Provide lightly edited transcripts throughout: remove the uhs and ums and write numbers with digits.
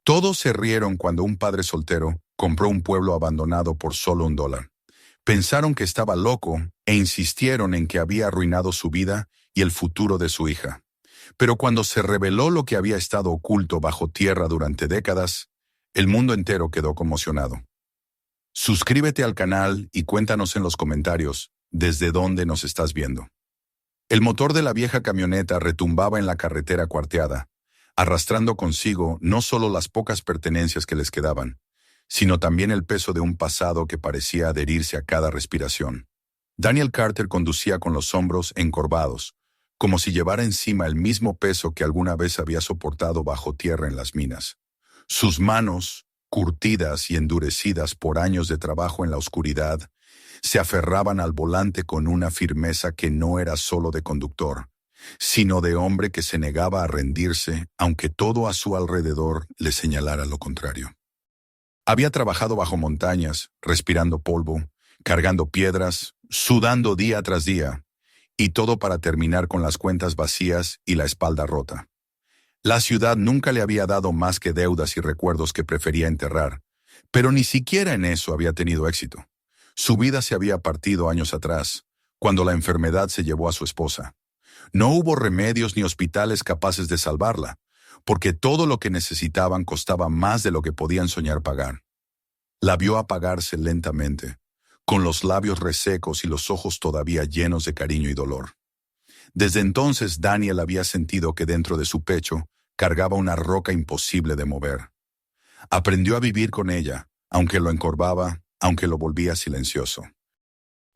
Todos se rieron cuando un padre soltero compró un pueblo abandonado por solo $1. Pensaron que estaba loco e insistieron en que había arruinado su vida y el futuro de su hija. Pero cuando se reveló lo que había estado oculto bajo tierra durante décadas, el mundo entero quedó conmocionado. Suscríbete al canal y cuéntanos en los comentarios desde dónde nos estás viendo. El motor de la vieja camioneta retumbaba en la carretera cuarteada, arrastrando consigo no solo las pocas pertenencias que les quedaban, sino también el peso de un pasado que parecía adherirse a cada respiración. Daniel Carter conducía con los hombros encorvados, como si llevara encima el mismo peso que alguna vez había soportado bajo tierra en las minas. Sus manos, curtidas y endurecidas por años de trabajo en la oscuridad, se aferraban al volante con una firmeza que no era solo de conductor, sino de hombre que se negaba a rendirse, aunque todo a su alrededor le señalara lo contrario. Había trabajado bajo montañas, respirando polvo, cargando piedras, sudando día tras día, y todo para terminar con las cuentas vacías y la espalda rota. La ciudad nunca le había dado más que deudas y recuerdos que prefería enterrar, pero ni siquiera en eso había tenido éxito. Su vida se había partido años atrás, cuando la enfermedad se llevó a su esposa. No hubo remedios ni hospitales capaces de salvarla, porque todo lo que necesitaban costaba más de lo que podían soñar pagar. La vio apagarse lentamente, con los labios resecos y los ojos todavía llenos de cariño y dolor. Desde entonces Daniel había sentido que dentro de su pecho cargaba una roca imposible de mover. Aprendió a vivir con ella, aunque lo encorvaba, aunque lo volvía silencioso.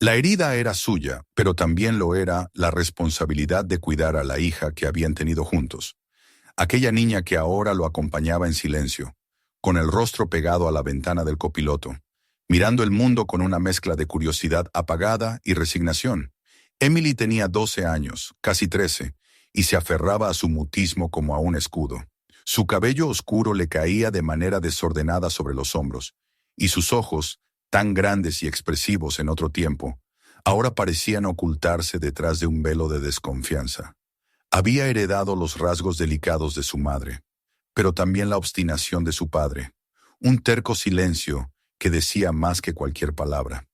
La herida era suya, pero también lo era la responsabilidad de cuidar a la hija que habían tenido juntos. Aquella niña que ahora lo acompañaba en silencio, con el rostro pegado a la ventana del copiloto, mirando el mundo con una mezcla de curiosidad apagada y resignación. Emily tenía 12 años, casi 13, y se aferraba a su mutismo como a un escudo. Su cabello oscuro le caía de manera desordenada sobre los hombros, y sus ojos, tan grandes y expresivos en otro tiempo, ahora parecían ocultarse detrás de un velo de desconfianza. Había heredado los rasgos delicados de su madre, pero también la obstinación de su padre, un terco silencio que decía más que cualquier palabra.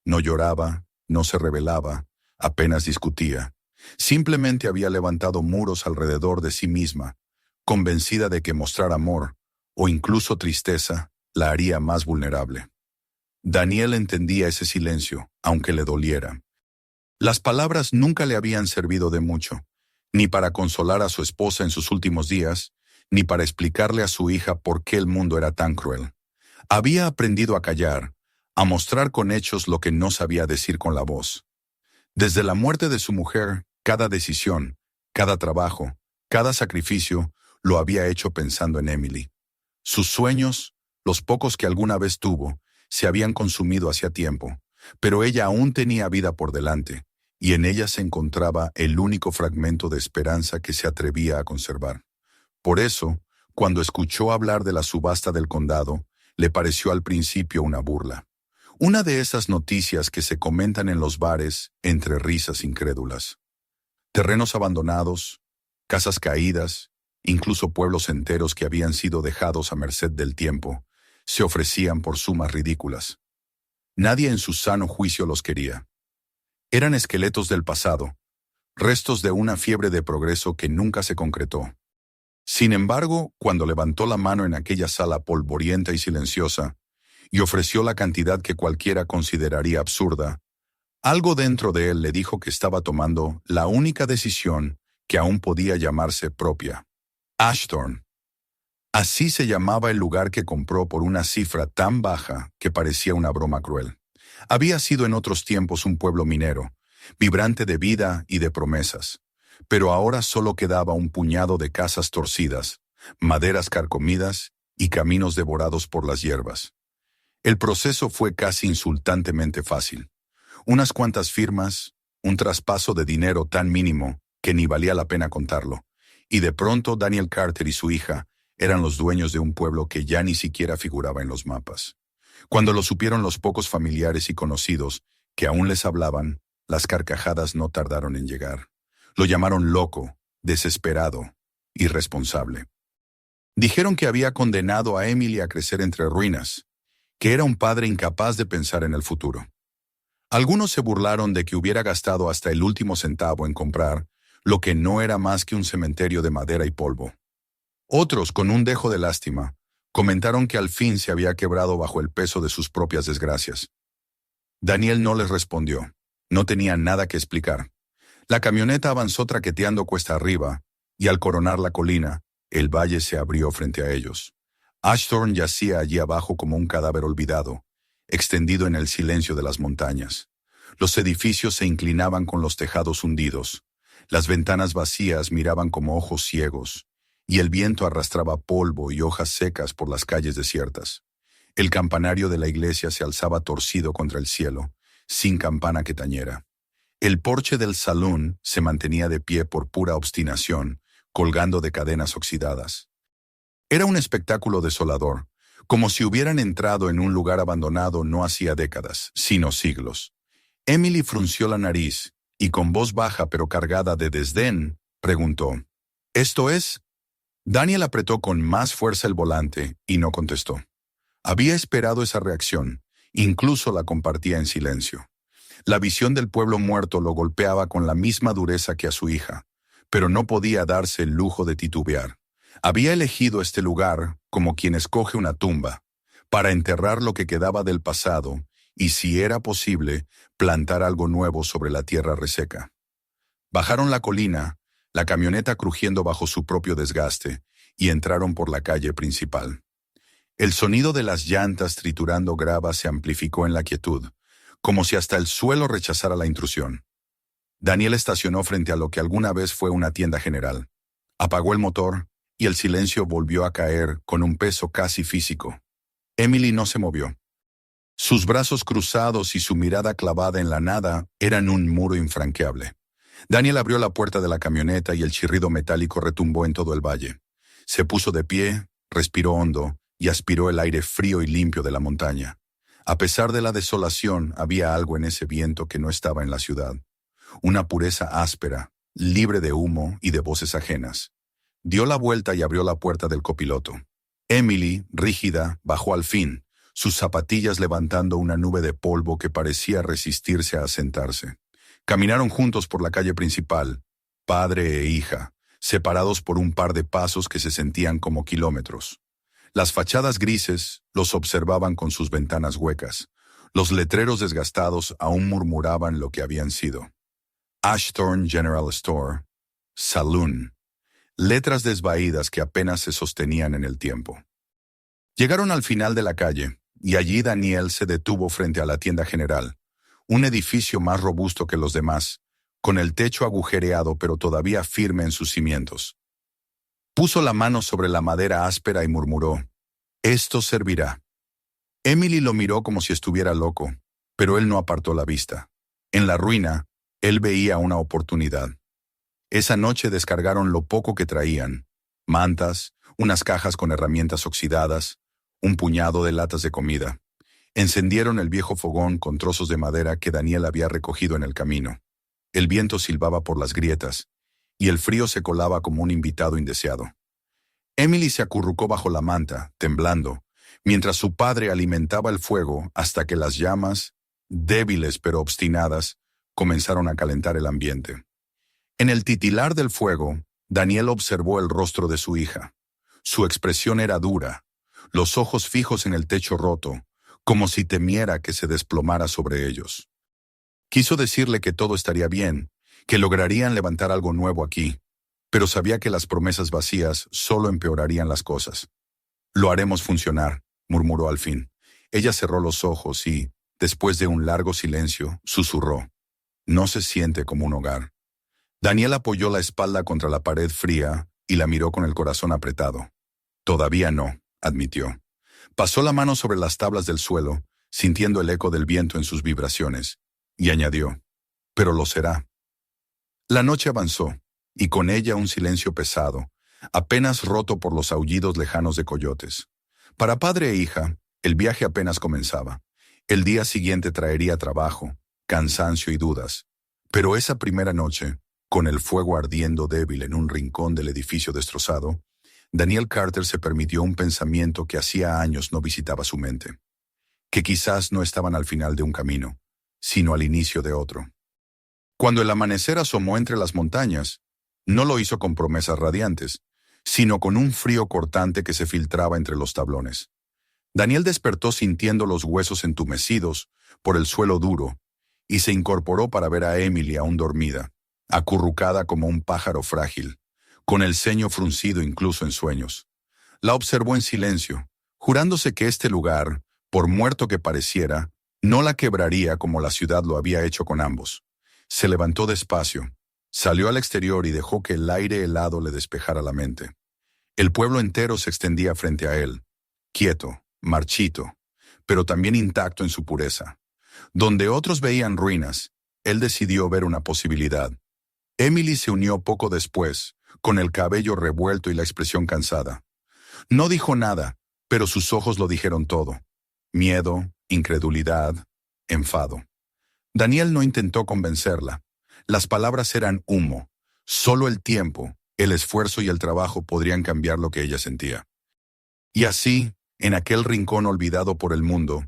No lloraba, no se rebelaba, apenas discutía. Simplemente había levantado muros alrededor de sí misma, convencida de que mostrar amor, o incluso tristeza, la haría más vulnerable. Daniel entendía ese silencio, aunque le doliera. Las palabras nunca le habían servido de mucho, ni para consolar a su esposa en sus últimos días, ni para explicarle a su hija por qué el mundo era tan cruel. Había aprendido a callar, a mostrar con hechos lo que no sabía decir con la voz. Desde la muerte de su mujer, cada decisión, cada trabajo, cada sacrificio, lo había hecho pensando en Emily. Sus sueños, los pocos que alguna vez tuvo, se habían consumido hacía tiempo, pero ella aún tenía vida por delante, y en ella se encontraba el único fragmento de esperanza que se atrevía a conservar. Por eso, cuando escuchó hablar de la subasta del condado, le pareció al principio una burla. Una de esas noticias que se comentan en los bares entre risas incrédulas. Terrenos abandonados, casas caídas, incluso pueblos enteros que habían sido dejados a merced del tiempo, se ofrecían por sumas ridículas. Nadie en su sano juicio los quería. Eran esqueletos del pasado, restos de una fiebre de progreso que nunca se concretó. Sin embargo, cuando levantó la mano en aquella sala polvorienta y silenciosa, y ofreció la cantidad que cualquiera consideraría absurda, algo dentro de él le dijo que estaba tomando la única decisión que aún podía llamarse propia. Ashthorne. Así se llamaba el lugar que compró por una cifra tan baja que parecía una broma cruel. Había sido en otros tiempos un pueblo minero, vibrante de vida y de promesas, pero ahora solo quedaba un puñado de casas torcidas, maderas carcomidas y caminos devorados por las hierbas. El proceso fue casi insultantemente fácil. Unas cuantas firmas, un traspaso de dinero tan mínimo que ni valía la pena contarlo, y de pronto Daniel Carter y su hija eran los dueños de un pueblo que ya ni siquiera figuraba en los mapas. Cuando lo supieron los pocos familiares y conocidos que aún les hablaban, las carcajadas no tardaron en llegar. Lo llamaron loco, desesperado, irresponsable. Dijeron que había condenado a Emily a crecer entre ruinas, que era un padre incapaz de pensar en el futuro. Algunos se burlaron de que hubiera gastado hasta el último centavo en comprar lo que no era más que un cementerio de madera y polvo. Otros, con un dejo de lástima, comentaron que al fin se había quebrado bajo el peso de sus propias desgracias. Daniel no les respondió. No tenía nada que explicar. La camioneta avanzó traqueteando cuesta arriba, y al coronar la colina, el valle se abrió frente a ellos. Ashthorne yacía allí abajo como un cadáver olvidado, extendido en el silencio de las montañas. Los edificios se inclinaban con los tejados hundidos. Las ventanas vacías miraban como ojos ciegos, y el viento arrastraba polvo y hojas secas por las calles desiertas. El campanario de la iglesia se alzaba torcido contra el cielo, sin campana que tañera. El porche del salón se mantenía de pie por pura obstinación, colgando de cadenas oxidadas. Era un espectáculo desolador, como si hubieran entrado en un lugar abandonado no hacía décadas, sino siglos. Emily frunció la nariz y con voz baja pero cargada de desdén, preguntó, ¿esto es? Daniel apretó con más fuerza el volante y no contestó. Había esperado esa reacción, incluso la compartía en silencio. La visión del pueblo muerto lo golpeaba con la misma dureza que a su hija, pero no podía darse el lujo de titubear. Había elegido este lugar como quien escoge una tumba, para enterrar lo que quedaba del pasado y, si era posible, plantar algo nuevo sobre la tierra reseca. Bajaron la colina, la camioneta crujiendo bajo su propio desgaste, y entraron por la calle principal. El sonido de las llantas triturando grava se amplificó en la quietud, como si hasta el suelo rechazara la intrusión. Daniel estacionó frente a lo que alguna vez fue una tienda general. Apagó el motor y el silencio volvió a caer con un peso casi físico. Emily no se movió. Sus brazos cruzados y su mirada clavada en la nada eran un muro infranqueable. Daniel abrió la puerta de la camioneta y el chirrido metálico retumbó en todo el valle. Se puso de pie, respiró hondo y aspiró el aire frío y limpio de la montaña. A pesar de la desolación, había algo en ese viento que no estaba en la ciudad. Una pureza áspera, libre de humo y de voces ajenas. Dio la vuelta y abrió la puerta del copiloto. Emily, rígida, bajó al fin, sus zapatillas levantando una nube de polvo que parecía resistirse a sentarse. Caminaron juntos por la calle principal, padre e hija, separados por un par de pasos que se sentían como kilómetros. Las fachadas grises los observaban con sus ventanas huecas. Los letreros desgastados aún murmuraban lo que habían sido. Ashthorne General Store, Saloon. Letras desvaídas que apenas se sostenían en el tiempo. Llegaron al final de la calle, y allí Daniel se detuvo frente a la tienda general, un edificio más robusto que los demás, con el techo agujereado pero todavía firme en sus cimientos. Puso la mano sobre la madera áspera y murmuró, «Esto servirá». Emily lo miró como si estuviera loco, pero él no apartó la vista. En la ruina, él veía una oportunidad. Esa noche descargaron lo poco que traían, mantas, unas cajas con herramientas oxidadas, un puñado de latas de comida. Encendieron el viejo fogón con trozos de madera que Daniel había recogido en el camino. El viento silbaba por las grietas, y el frío se colaba como un invitado indeseado. Emily se acurrucó bajo la manta, temblando, mientras su padre alimentaba el fuego hasta que las llamas, débiles pero obstinadas, comenzaron a calentar el ambiente. En el titilar del fuego, Daniel observó el rostro de su hija. Su expresión era dura, los ojos fijos en el techo roto, como si temiera que se desplomara sobre ellos. Quiso decirle que todo estaría bien, que lograrían levantar algo nuevo aquí, pero sabía que las promesas vacías solo empeorarían las cosas. «Lo haremos funcionar», murmuró al fin. Ella cerró los ojos y, después de un largo silencio, susurró, «No se siente como un hogar». Daniel apoyó la espalda contra la pared fría y la miró con el corazón apretado. «Todavía no», admitió. Pasó la mano sobre las tablas del suelo, sintiendo el eco del viento en sus vibraciones, y añadió, «Pero lo será». La noche avanzó, y con ella un silencio pesado, apenas roto por los aullidos lejanos de coyotes. Para padre e hija, el viaje apenas comenzaba. El día siguiente traería trabajo, cansancio y dudas. Pero esa primera noche, con el fuego ardiendo débil en un rincón del edificio destrozado, Daniel Carter se permitió un pensamiento que hacía años no visitaba su mente, que quizás no estaban al final de un camino, sino al inicio de otro. Cuando el amanecer asomó entre las montañas, no lo hizo con promesas radiantes, sino con un frío cortante que se filtraba entre los tablones. Daniel despertó sintiendo los huesos entumecidos por el suelo duro y se incorporó para ver a Emily aún dormida, acurrucada como un pájaro frágil, con el ceño fruncido incluso en sueños. La observó en silencio, jurándose que este lugar, por muerto que pareciera, no la quebraría como la ciudad lo había hecho con ambos. Se levantó despacio, salió al exterior y dejó que el aire helado le despejara la mente. El pueblo entero se extendía frente a él, quieto, marchito, pero también intacto en su pureza. Donde otros veían ruinas, él decidió ver una posibilidad. Emily se unió poco después, con el cabello revuelto y la expresión cansada. No dijo nada, pero sus ojos lo dijeron todo. Miedo, incredulidad, enfado. Daniel no intentó convencerla. Las palabras eran humo. Solo el tiempo, el esfuerzo y el trabajo podrían cambiar lo que ella sentía. Y así, en aquel rincón olvidado por el mundo,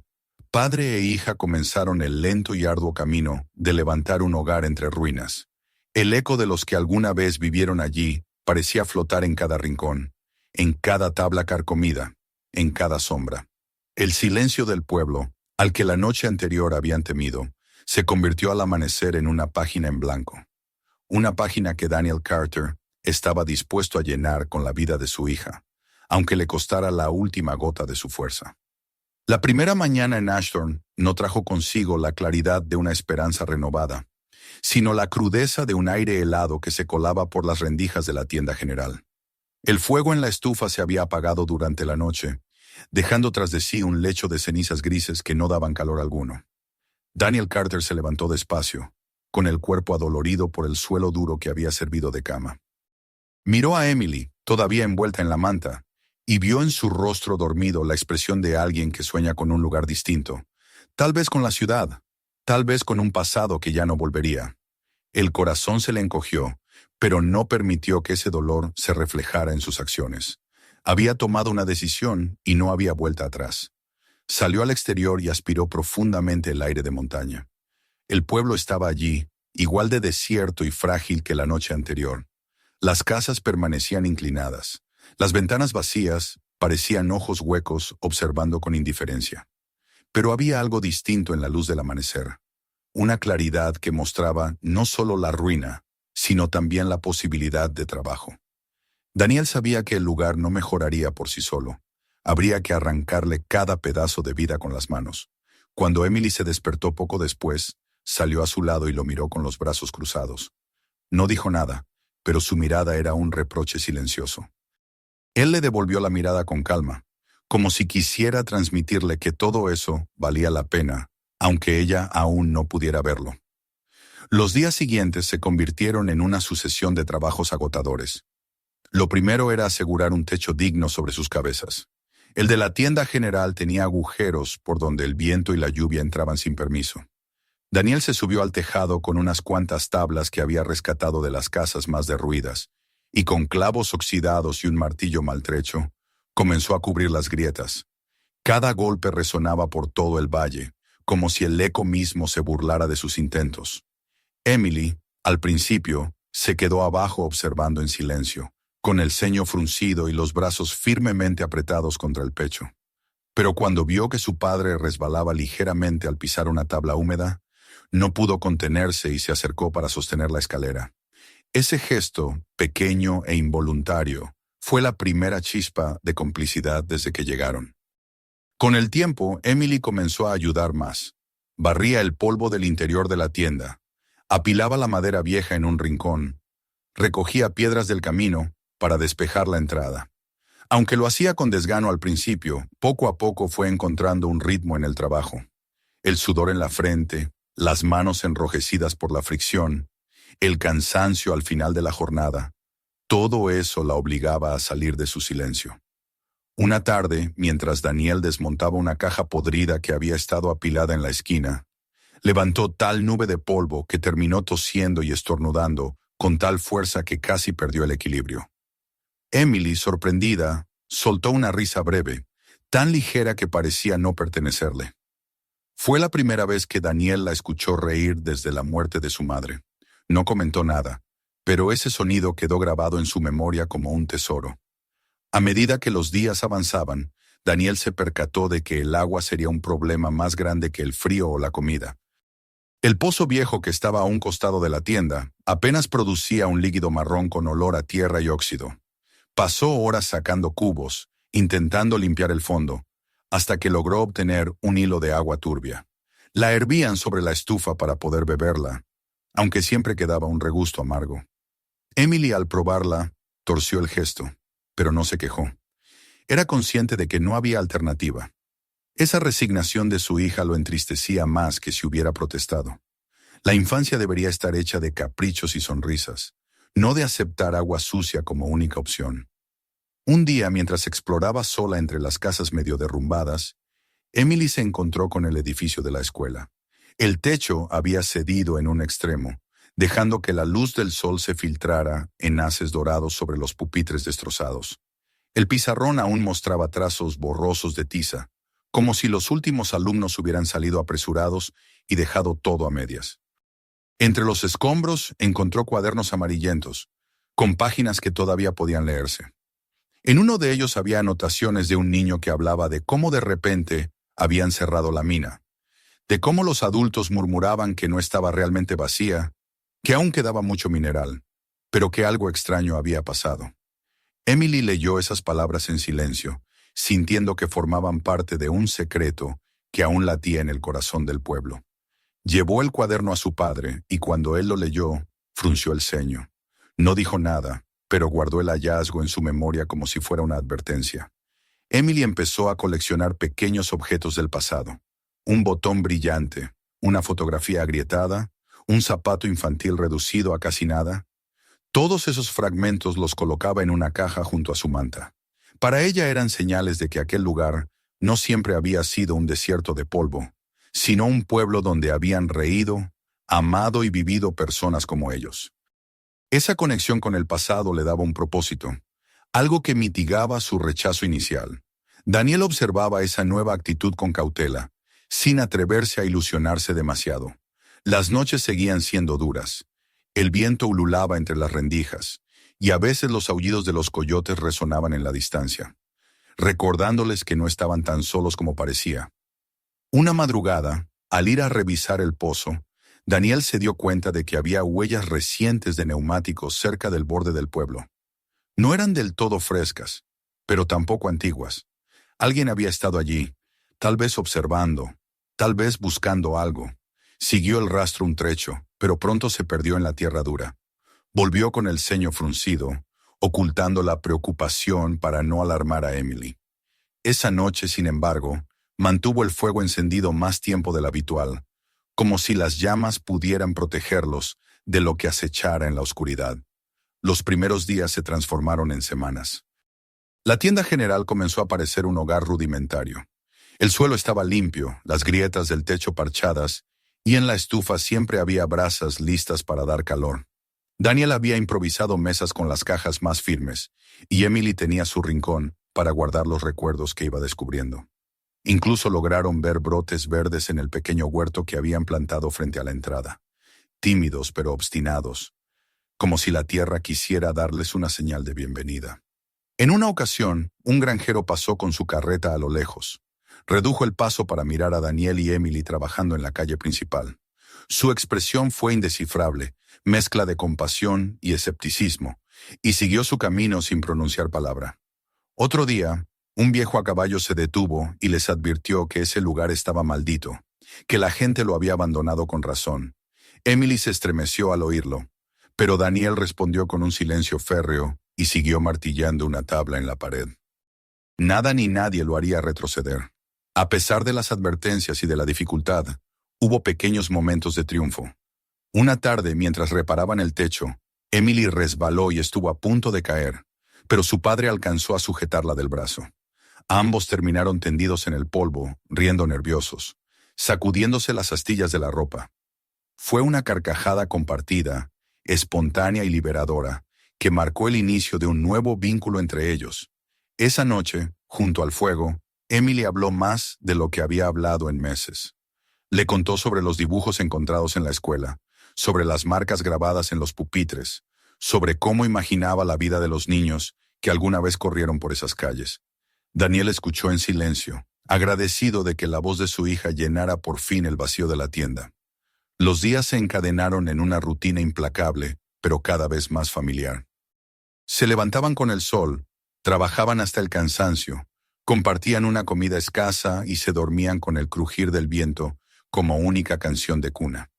padre e hija comenzaron el lento y arduo camino de levantar un hogar entre ruinas. El eco de los que alguna vez vivieron allí parecía flotar en cada rincón, en cada tabla carcomida, en cada sombra. El silencio del pueblo, al que la noche anterior habían temido, se convirtió al amanecer en una página en blanco. Una página que Daniel Carter estaba dispuesto a llenar con la vida de su hija, aunque le costara la última gota de su fuerza. La primera mañana en Ashton no trajo consigo la claridad de una esperanza renovada, sino la crudeza de un aire helado que se colaba por las rendijas de la tienda general. El fuego en la estufa se había apagado durante la noche, dejando tras de sí un lecho de cenizas grises que no daban calor alguno. Daniel Carter se levantó despacio, con el cuerpo adolorido por el suelo duro que había servido de cama. Miró a Emily, todavía envuelta en la manta, y vio en su rostro dormido la expresión de alguien que sueña con un lugar distinto, tal vez con la ciudad, tal vez con un pasado que ya no volvería. El corazón se le encogió, pero no permitió que ese dolor se reflejara en sus acciones. Había tomado una decisión y no había vuelta atrás. Salió al exterior y aspiró profundamente el aire de montaña. El pueblo estaba allí, igual de desierto y frágil que la noche anterior. Las casas permanecían inclinadas. Las ventanas vacías parecían ojos huecos observando con indiferencia. Pero había algo distinto en la luz del amanecer. Una claridad que mostraba no solo la ruina, sino también la posibilidad de trabajo. Daniel sabía que el lugar no mejoraría por sí solo. Habría que arrancarle cada pedazo de vida con las manos. Cuando Emily se despertó poco después, salió a su lado y lo miró con los brazos cruzados. No dijo nada, pero su mirada era un reproche silencioso. Él le devolvió la mirada con calma, como si quisiera transmitirle que todo eso valía la pena, aunque ella aún no pudiera verlo. Los días siguientes se convirtieron en una sucesión de trabajos agotadores. Lo primero era asegurar un techo digno sobre sus cabezas. El de la tienda general tenía agujeros por donde el viento y la lluvia entraban sin permiso. Daniel se subió al tejado con unas cuantas tablas que había rescatado de las casas más derruidas, y con clavos oxidados y un martillo maltrecho, comenzó a cubrir las grietas. Cada golpe resonaba por todo el valle, como si el eco mismo se burlara de sus intentos. Emily, al principio, se quedó abajo observando en silencio, con el ceño fruncido y los brazos firmemente apretados contra el pecho. Pero cuando vio que su padre resbalaba ligeramente al pisar una tabla húmeda, no pudo contenerse y se acercó para sostener la escalera. Ese gesto, pequeño e involuntario, fue la primera chispa de complicidad desde que llegaron. Con el tiempo, Emily comenzó a ayudar más. Barría el polvo del interior de la tienda, apilaba la madera vieja en un rincón, recogía piedras del camino para despejar la entrada. Aunque lo hacía con desgano al principio, poco a poco fue encontrando un ritmo en el trabajo. El sudor en la frente, las manos enrojecidas por la fricción, el cansancio al final de la jornada, todo eso la obligaba a salir de su silencio. Una tarde, mientras Daniel desmontaba una caja podrida que había estado apilada en la esquina, levantó tal nube de polvo que terminó tosiendo y estornudando con tal fuerza que casi perdió el equilibrio. Emily, sorprendida, soltó una risa breve, tan ligera que parecía no pertenecerle. Fue la primera vez que Daniel la escuchó reír desde la muerte de su madre. No comentó nada, pero ese sonido quedó grabado en su memoria como un tesoro. A medida que los días avanzaban, Daniel se percató de que el agua sería un problema más grande que el frío o la comida. El pozo viejo que estaba a un costado de la tienda apenas producía un líquido marrón con olor a tierra y óxido. Pasó horas sacando cubos, intentando limpiar el fondo, hasta que logró obtener un hilo de agua turbia. La hervían sobre la estufa para poder beberla, aunque siempre quedaba un regusto amargo. Emily, al probarla, torció el gesto, pero no se quejó. Era consciente de que no había alternativa. Esa resignación de su hija lo entristecía más que si hubiera protestado. La infancia debería estar hecha de caprichos y sonrisas, no de aceptar agua sucia como única opción. Un día, mientras exploraba sola entre las casas medio derrumbadas, Emily se encontró con el edificio de la escuela. El techo había cedido en un extremo, dejando que la luz del sol se filtrara en haces dorados sobre los pupitres destrozados. El pizarrón aún mostraba trazos borrosos de tiza, como si los últimos alumnos hubieran salido apresurados y dejado todo a medias. Entre los escombros encontró cuadernos amarillentos, con páginas que todavía podían leerse. En uno de ellos había anotaciones de un niño que hablaba de cómo de repente habían cerrado la mina, de cómo los adultos murmuraban que no estaba realmente vacía, que aún quedaba mucho mineral, pero que algo extraño había pasado. Emily leyó esas palabras en silencio, sintiendo que formaban parte de un secreto que aún latía en el corazón del pueblo. Llevó el cuaderno a su padre y cuando él lo leyó, frunció el ceño. No dijo nada, pero guardó el hallazgo en su memoria como si fuera una advertencia. Emily empezó a coleccionar pequeños objetos del pasado. Un botón brillante, una fotografía agrietada, un zapato infantil reducido a casi nada. Todos esos fragmentos los colocaba en una caja junto a su manta. Para ella eran señales de que aquel lugar no siempre había sido un desierto de polvo, sino un pueblo donde habían reído, amado y vivido personas como ellos. Esa conexión con el pasado le daba un propósito, algo que mitigaba su rechazo inicial. Daniel observaba esa nueva actitud con cautela, sin atreverse a ilusionarse demasiado. Las noches seguían siendo duras. El viento ululaba entre las rendijas, y a veces los aullidos de los coyotes resonaban en la distancia, recordándoles que no estaban tan solos como parecía. Una madrugada, al ir a revisar el pozo, Daniel se dio cuenta de que había huellas recientes de neumáticos cerca del borde del pueblo. No eran del todo frescas, pero tampoco antiguas. Alguien había estado allí, tal vez observando, tal vez buscando algo. Siguió el rastro un trecho, pero pronto se perdió en la tierra dura. Volvió con el ceño fruncido, ocultando la preocupación para no alarmar a Emily. Esa noche, sin embargo, mantuvo el fuego encendido más tiempo del habitual, como si las llamas pudieran protegerlos de lo que acechara en la oscuridad. Los primeros días se transformaron en semanas. La tienda general comenzó a parecer un hogar rudimentario. El suelo estaba limpio, las grietas del techo parchadas, y en la estufa siempre había brasas listas para dar calor. Daniel había improvisado mesas con las cajas más firmes, y Emily tenía su rincón para guardar los recuerdos que iba descubriendo. Incluso lograron ver brotes verdes en el pequeño huerto que habían plantado frente a la entrada, tímidos pero obstinados, como si la tierra quisiera darles una señal de bienvenida. En una ocasión, un granjero pasó con su carreta a lo lejos. Redujo el paso para mirar a Daniel y Emily trabajando en la calle principal. Su expresión fue indescifrable, mezcla de compasión y escepticismo, y siguió su camino sin pronunciar palabra. Otro día, un viejo a caballo se detuvo y les advirtió que ese lugar estaba maldito, que la gente lo había abandonado con razón. Emily se estremeció al oírlo, pero Daniel respondió con un silencio férreo y siguió martillando una tabla en la pared. Nada ni nadie lo haría retroceder. A pesar de las advertencias y de la dificultad, hubo pequeños momentos de triunfo. Una tarde, mientras reparaban el techo, Emily resbaló y estuvo a punto de caer, pero su padre alcanzó a sujetarla del brazo. Ambos terminaron tendidos en el polvo, riendo nerviosos, sacudiéndose las astillas de la ropa. Fue una carcajada compartida, espontánea y liberadora, que marcó el inicio de un nuevo vínculo entre ellos. Esa noche, junto al fuego, Emily habló más de lo que había hablado en meses. Le contó sobre los dibujos encontrados en la escuela, sobre las marcas grabadas en los pupitres, sobre cómo imaginaba la vida de los niños que alguna vez corrieron por esas calles. Daniel escuchó en silencio, agradecido de que la voz de su hija llenara por fin el vacío de la tienda. Los días se encadenaron en una rutina implacable, pero cada vez más familiar. Se levantaban con el sol, trabajaban hasta el cansancio, compartían una comida escasa y se dormían con el crujir del viento como única canción de cuna.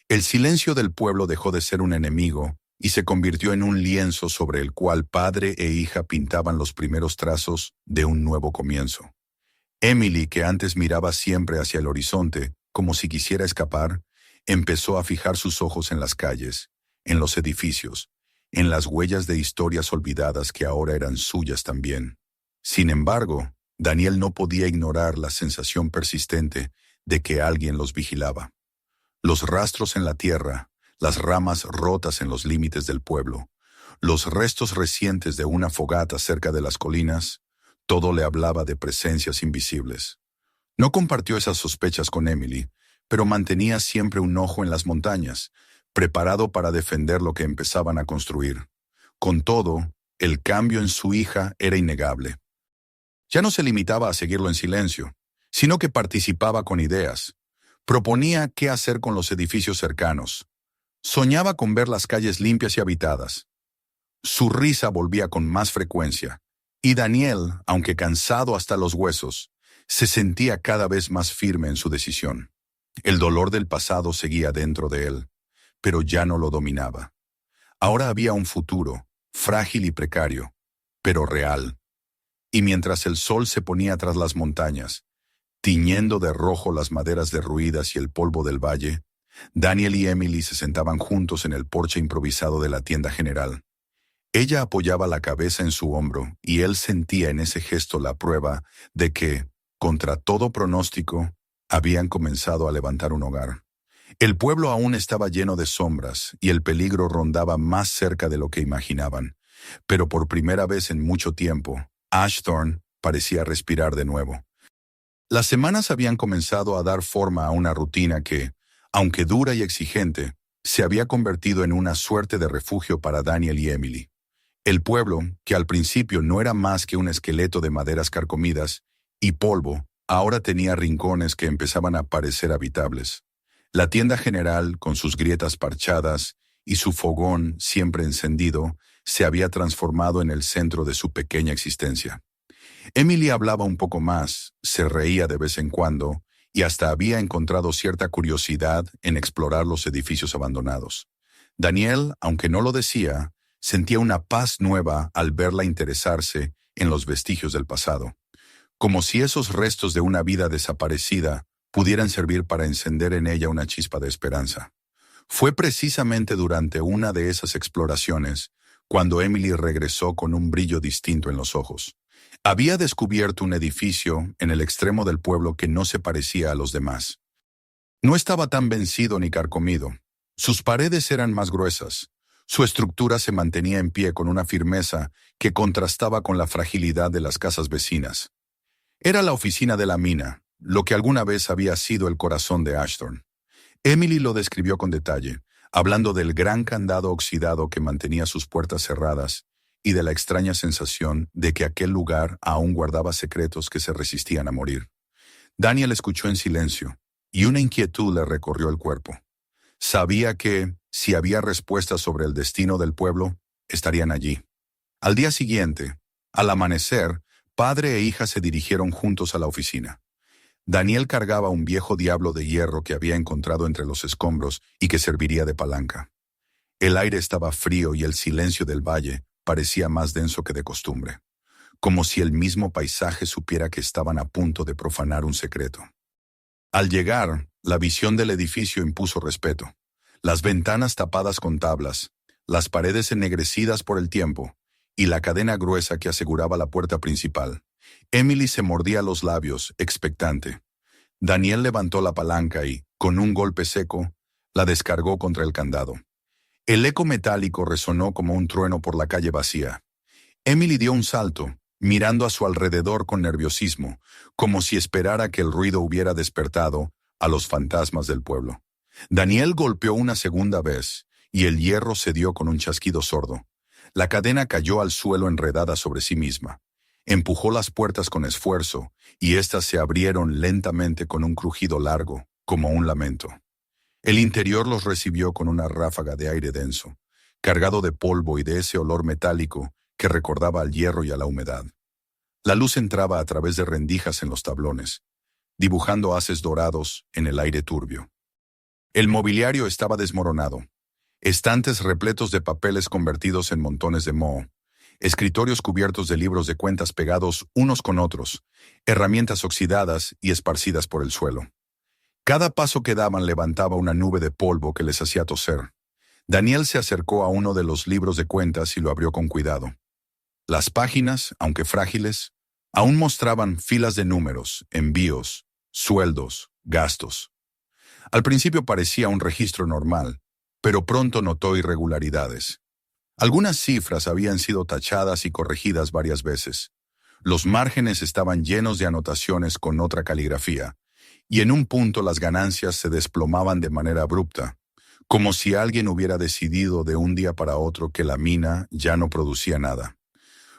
El silencio del pueblo dejó de ser un enemigo y se convirtió en un lienzo sobre el cual padre e hija pintaban los primeros trazos de un nuevo comienzo. Emily, que antes miraba siempre hacia el horizonte, como si quisiera escapar, empezó a fijar sus ojos en las calles, en los edificios, en las huellas de historias olvidadas que ahora eran suyas también. Sin embargo, Daniel no podía ignorar la sensación persistente de que alguien los vigilaba. Los rastros en la tierra, las ramas rotas en los límites del pueblo, los restos recientes de una fogata cerca de las colinas, todo le hablaba de presencias invisibles. No compartió esas sospechas con Emily, pero mantenía siempre un ojo en las montañas, preparado para defender lo que empezaban a construir. Con todo, el cambio en su hija era innegable. Ya no se limitaba a seguirlo en silencio, sino que participaba con ideas. Proponía qué hacer con los edificios cercanos. Soñaba con ver las calles limpias y habitadas. Su risa volvía con más frecuencia, y Daniel, aunque cansado hasta los huesos, se sentía cada vez más firme en su decisión. El dolor del pasado seguía dentro de él, pero ya no lo dominaba. Ahora había un futuro, frágil y precario, pero real. Y mientras el sol se ponía tras las montañas, tiñendo de rojo las maderas derruidas y el polvo del valle, Daniel y Emily se sentaban juntos en el porche improvisado de la tienda general. Ella apoyaba la cabeza en su hombro y él sentía en ese gesto la prueba de que, contra todo pronóstico, habían comenzado a levantar un hogar. El pueblo aún estaba lleno de sombras y el peligro rondaba más cerca de lo que imaginaban, pero por primera vez en mucho tiempo, Ashthorne parecía respirar de nuevo. Las semanas habían comenzado a dar forma a una rutina que, aunque dura y exigente, se había convertido en una suerte de refugio para Daniel y Emily. El pueblo, que al principio no era más que un esqueleto de maderas carcomidas y polvo, ahora tenía rincones que empezaban a parecer habitables. La tienda general, con sus grietas parchadas y su fogón siempre encendido, se había transformado en el centro de su pequeña existencia. Emily hablaba un poco más, se reía de vez en cuando, y hasta había encontrado cierta curiosidad en explorar los edificios abandonados. Daniel, aunque no lo decía, sentía una paz nueva al verla interesarse en los vestigios del pasado, como si esos restos de una vida desaparecida pudieran servir para encender en ella una chispa de esperanza. Fue precisamente durante una de esas exploraciones cuando Emily regresó con un brillo distinto en los ojos. Había descubierto un edificio en el extremo del pueblo que no se parecía a los demás. No estaba tan vencido ni carcomido. Sus paredes eran más gruesas. Su estructura se mantenía en pie con una firmeza que contrastaba con la fragilidad de las casas vecinas. Era la oficina de la mina, lo que alguna vez había sido el corazón de Ashthorne. Emily lo describió con detalle, hablando del gran candado oxidado que mantenía sus puertas cerradas y de la extraña sensación de que aquel lugar aún guardaba secretos que se resistían a morir. Daniel escuchó en silencio, y una inquietud le recorrió el cuerpo. Sabía que, si había respuestas sobre el destino del pueblo, estarían allí. Al día siguiente, al amanecer, padre e hija se dirigieron juntos a la oficina. Daniel cargaba un viejo diablo de hierro que había encontrado entre los escombros y que serviría de palanca. El aire estaba frío y el silencio del valle parecía más denso que de costumbre, como si el mismo paisaje supiera que estaban a punto de profanar un secreto. Al llegar, la visión del edificio impuso respeto. Las ventanas tapadas con tablas, las paredes ennegrecidas por el tiempo y la cadena gruesa que aseguraba la puerta principal. Emily se mordía los labios, expectante. Daniel levantó la palanca y, con un golpe seco, la descargó contra el candado. El eco metálico resonó como un trueno por la calle vacía. Emily dio un salto, mirando a su alrededor con nerviosismo, como si esperara que el ruido hubiera despertado a los fantasmas del pueblo. Daniel golpeó una segunda vez, y el hierro cedió con un chasquido sordo. La cadena cayó al suelo enredada sobre sí misma. Empujó las puertas con esfuerzo, y éstas se abrieron lentamente con un crujido largo, como un lamento. El interior los recibió con una ráfaga de aire denso, cargado de polvo y de ese olor metálico que recordaba al hierro y a la humedad. La luz entraba a través de rendijas en los tablones, dibujando haces dorados en el aire turbio. El mobiliario estaba desmoronado. Estantes repletos de papeles convertidos en montones de moho, escritorios cubiertos de libros de cuentas pegados unos con otros, herramientas oxidadas y esparcidas por el suelo. Cada paso que daban levantaba una nube de polvo que les hacía toser. Daniel se acercó a uno de los libros de cuentas y lo abrió con cuidado. Las páginas, aunque frágiles, aún mostraban filas de números, envíos, sueldos, gastos. Al principio parecía un registro normal, pero pronto notó irregularidades. Algunas cifras habían sido tachadas y corregidas varias veces. Los márgenes estaban llenos de anotaciones con otra caligrafía, y en un punto las ganancias se desplomaban de manera abrupta, como si alguien hubiera decidido de un día para otro que la mina ya no producía nada.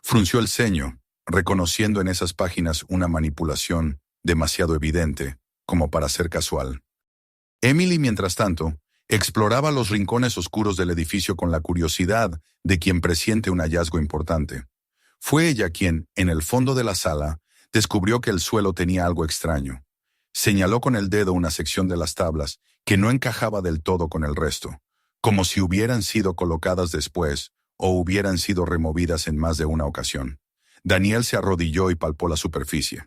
Frunció el ceño, reconociendo en esas páginas una manipulación demasiado evidente como para ser casual. Emily, mientras tanto, exploraba los rincones oscuros del edificio con la curiosidad de quien presiente un hallazgo importante. Fue ella quien, en el fondo de la sala, descubrió que el suelo tenía algo extraño. Señaló con el dedo una sección de las tablas que no encajaba del todo con el resto, como si hubieran sido colocadas después o hubieran sido removidas en más de una ocasión. Daniel se arrodilló y palpó la superficie.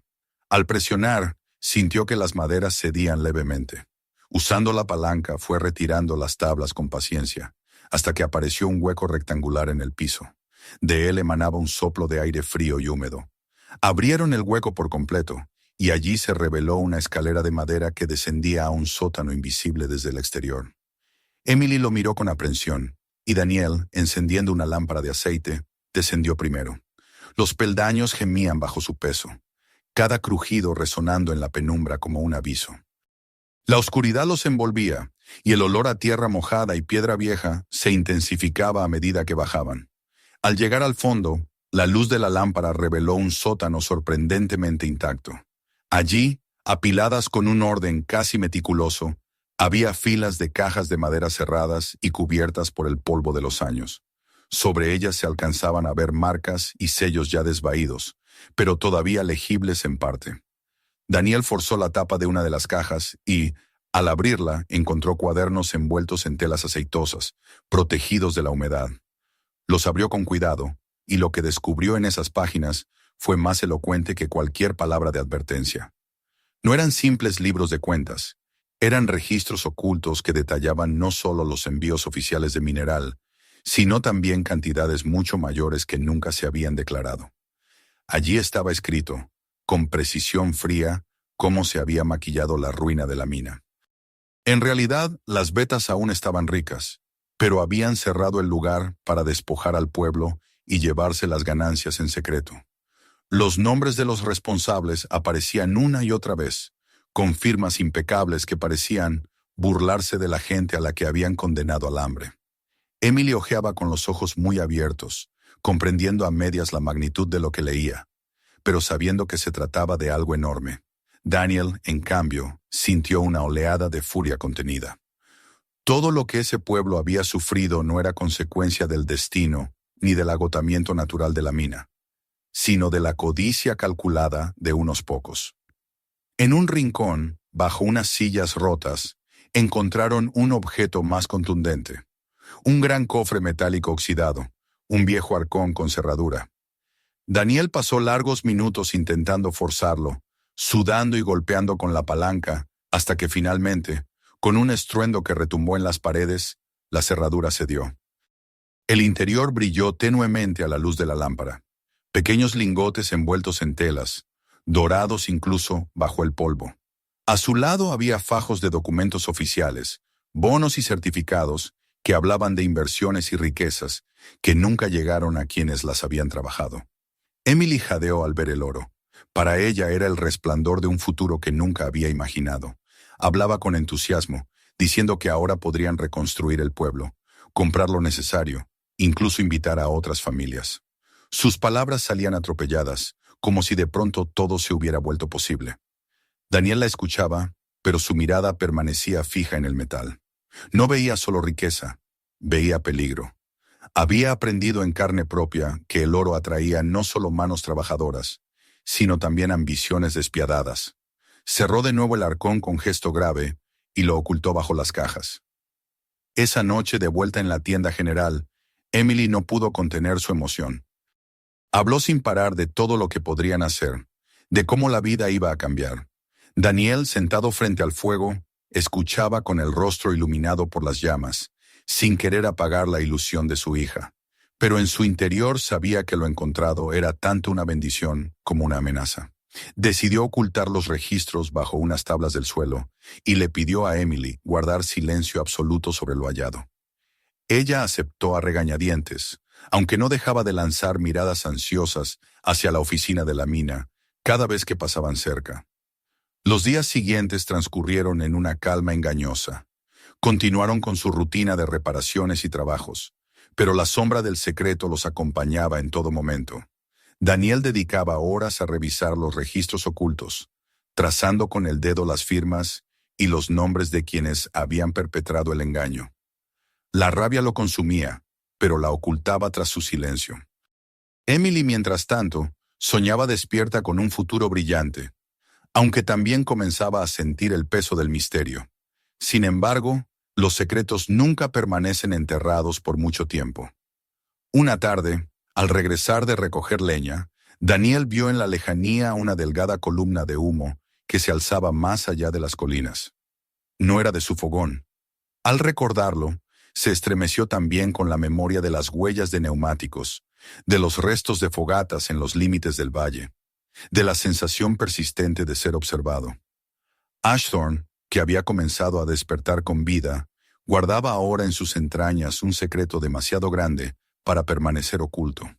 Al presionar, sintió que las maderas cedían levemente. Usando la palanca, fue retirando las tablas con paciencia, hasta que apareció un hueco rectangular en el piso. De él emanaba un soplo de aire frío y húmedo. Abrieron el hueco por completo, y allí se reveló una escalera de madera que descendía a un sótano invisible desde el exterior. Emily lo miró con aprensión, y Daniel, encendiendo una lámpara de aceite, descendió primero. Los peldaños gemían bajo su peso, cada crujido resonando en la penumbra como un aviso. La oscuridad los envolvía, y el olor a tierra mojada y piedra vieja se intensificaba a medida que bajaban. Al llegar al fondo, la luz de la lámpara reveló un sótano sorprendentemente intacto. Allí, apiladas con un orden casi meticuloso, había filas de cajas de madera cerradas y cubiertas por el polvo de los años. Sobre ellas se alcanzaban a ver marcas y sellos ya desvaídos, pero todavía legibles en parte. Daniel forzó la tapa de una de las cajas y, al abrirla, encontró cuadernos envueltos en telas aceitosas, protegidos de la humedad. Los abrió con cuidado, y lo que descubrió en esas páginas fue más elocuente que cualquier palabra de advertencia. No eran simples libros de cuentas, eran registros ocultos que detallaban no solo los envíos oficiales de mineral, sino también cantidades mucho mayores que nunca se habían declarado. Allí estaba escrito, con precisión fría, cómo se había maquillado la ruina de la mina. En realidad, las vetas aún estaban ricas, pero habían cerrado el lugar para despojar al pueblo y llevarse las ganancias en secreto. Los nombres de los responsables aparecían una y otra vez, con firmas impecables que parecían burlarse de la gente a la que habían condenado al hambre. Emily hojeaba con los ojos muy abiertos, comprendiendo a medias la magnitud de lo que leía, pero sabiendo que se trataba de algo enorme. Daniel, en cambio, sintió una oleada de furia contenida. Todo lo que ese pueblo había sufrido no era consecuencia del destino ni del agotamiento natural de la mina, sino de la codicia calculada de unos pocos. En un rincón, bajo unas sillas rotas, encontraron un objeto más contundente, un gran cofre metálico oxidado, un viejo arcón con cerradura. Daniel pasó largos minutos intentando forzarlo, sudando y golpeando con la palanca, hasta que finalmente, con un estruendo que retumbó en las paredes, la cerradura cedió. El interior brilló tenuemente a la luz de la lámpara. Pequeños lingotes envueltos en telas, dorados incluso bajo el polvo. A su lado había fajos de documentos oficiales, bonos y certificados que hablaban de inversiones y riquezas que nunca llegaron a quienes las habían trabajado. Emily jadeó al ver el oro. Para ella era el resplandor de un futuro que nunca había imaginado. Hablaba con entusiasmo, diciendo que ahora podrían reconstruir el pueblo, comprar lo necesario, incluso invitar a otras familias. Sus palabras salían atropelladas, como si de pronto todo se hubiera vuelto posible. Daniel la escuchaba, pero su mirada permanecía fija en el metal. No veía solo riqueza, veía peligro. Había aprendido en carne propia que el oro atraía no solo manos trabajadoras, sino también ambiciones despiadadas. Cerró de nuevo el arcón con gesto grave y lo ocultó bajo las cajas. Esa noche, de vuelta en la tienda general, Emily no pudo contener su emoción. Habló sin parar de todo lo que podrían hacer, de cómo la vida iba a cambiar. Daniel, sentado frente al fuego, escuchaba con el rostro iluminado por las llamas, sin querer apagar la ilusión de su hija. Pero en su interior sabía que lo encontrado era tanto una bendición como una amenaza. Decidió ocultar los registros bajo unas tablas del suelo y le pidió a Emily guardar silencio absoluto sobre lo hallado. Ella aceptó a regañadientes, aunque no dejaba de lanzar miradas ansiosas hacia la oficina de la mina cada vez que pasaban cerca. Los días siguientes transcurrieron en una calma engañosa. Continuaron con su rutina de reparaciones y trabajos, pero la sombra del secreto los acompañaba en todo momento. Daniel dedicaba horas a revisar los registros ocultos, trazando con el dedo las firmas y los nombres de quienes habían perpetrado el engaño. La rabia lo consumía, pero la ocultaba tras su silencio. Emily, mientras tanto, soñaba despierta con un futuro brillante, aunque también comenzaba a sentir el peso del misterio. Sin embargo, los secretos nunca permanecen enterrados por mucho tiempo. Una tarde, al regresar de recoger leña, Daniel vio en la lejanía una delgada columna de humo que se alzaba más allá de las colinas. No era de su fogón. Al recordarlo, se estremeció también con la memoria de las huellas de neumáticos, de los restos de fogatas en los límites del valle, de la sensación persistente de ser observado. Ashthorne, que había comenzado a despertar con vida, guardaba ahora en sus entrañas un secreto demasiado grande para permanecer oculto.